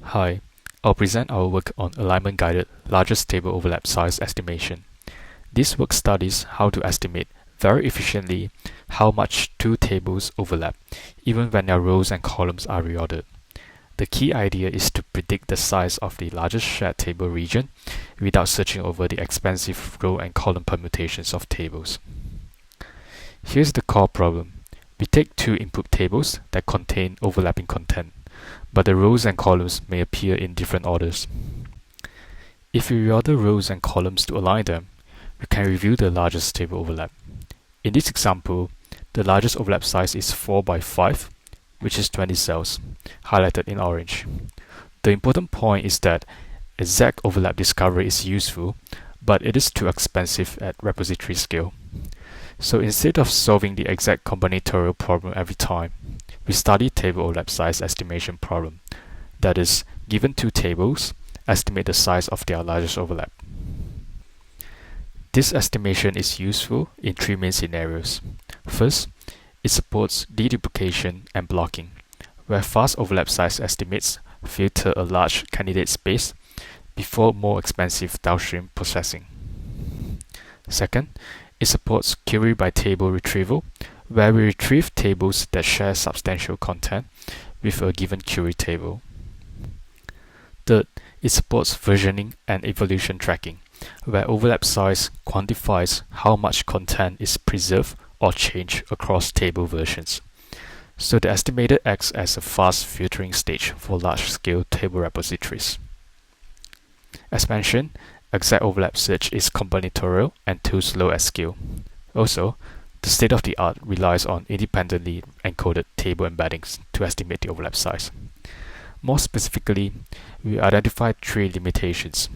Hi, I'll present our work on alignment-guided largest table overlap size estimation. This work studies how to estimate very efficiently how much two tables overlap, even when their rows and columns are reordered. The key idea is to predict the size of the largest shared table region without searching over the expensive row and column permutations of tables. Here's the core problem. We take two input tables that contain overlapping content, but the rows and columns may appear in different orders. If we reorder rows and columns to align them, we can review the largest table overlap. In this example, the largest overlap size is 4 by 5, which is 20 cells, highlighted in orange. The important point is that exact overlap discovery is useful, but it is too expensive at repository scale. So instead of solving the exact combinatorial problem every time, we study table overlap size estimation problem. That is, given two tables, estimate the size of their largest overlap. This estimation is useful in three main scenarios. First, it supports deduplication and blocking, where fast overlap size estimates filter a large candidate space before more expensive downstream processing. Second, it supports query by table retrieval, where we retrieve tables that share substantial content with a given query table. Third, it supports versioning and evolution tracking, where overlap size quantifies how much content is preserved or changed across table versions. So the estimator acts as a fast filtering stage for large-scale table repositories. As mentioned, exact overlap search is combinatorial and too slow at scale. Also, the state-of-the-art relies on independently encoded table embeddings to estimate the overlap size. More specifically, we identified three limitations.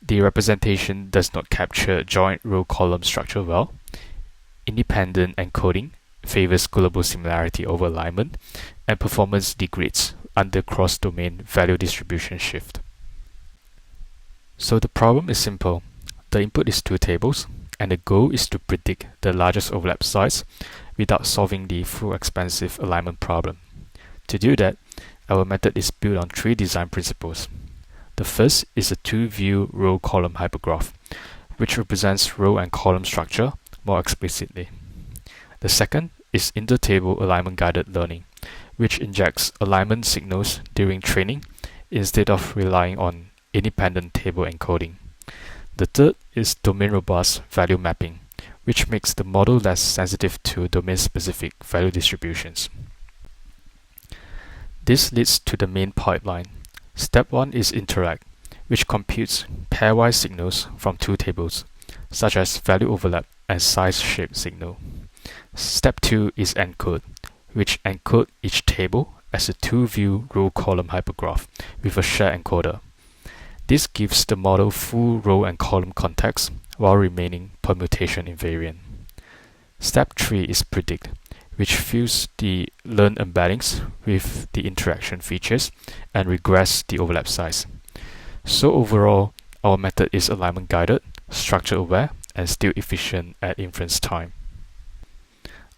The representation does not capture joint row-column structure well. Independent encoding favors global similarity over alignment, and performance degrades under cross-domain value distribution shift. So the problem is simple. The input is two tables, and the goal is to predict the largest overlap size without solving the full expensive alignment problem. To do that, our method is built on three design principles. The first is a two-view row-column hypergraph, which represents row and column structure more explicitly. The second is inter-table alignment-guided learning, which injects alignment signals during training instead of relying on independent table encoding. The third is domain-robust value mapping, which makes the model less sensitive to domain-specific value distributions. This leads to the main pipeline. Step 1 is interact, which computes pairwise signals from two tables, such as value overlap and size shape signal. Step 2 is encode, which encode each table as a two-view row-column hypergraph with a shared encoder. This gives the model full row and column context while remaining permutation invariant. Step 3 is predict, which fills the learned embeddings with the interaction features and regress the overlap size. So overall, our method is alignment guided, structure aware, and still efficient at inference time.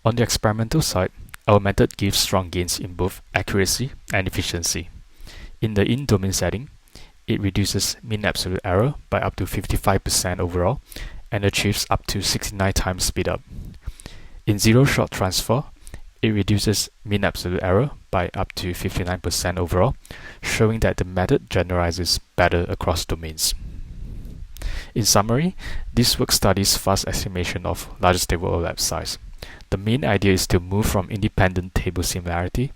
On the experimental side, our method gives strong gains in both accuracy and efficiency. In the in-domain setting, it reduces mean absolute error by up to 55% overall and achieves up to 69 times speedup. In zero-shot transfer, it reduces mean absolute error by up to 59% overall, showing that the method generalizes better across domains. In summary, this work studies fast estimation of largest table overlap size. The main idea is to move from independent table similarity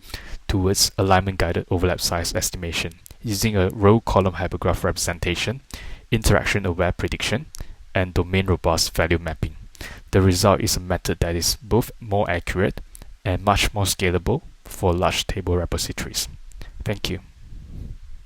towards alignment-guided overlap size estimation using a row-column hypergraph representation, interaction-aware prediction, and domain-robust value mapping. The result is a method that is both more accurate and much more scalable for large table repositories. Thank you.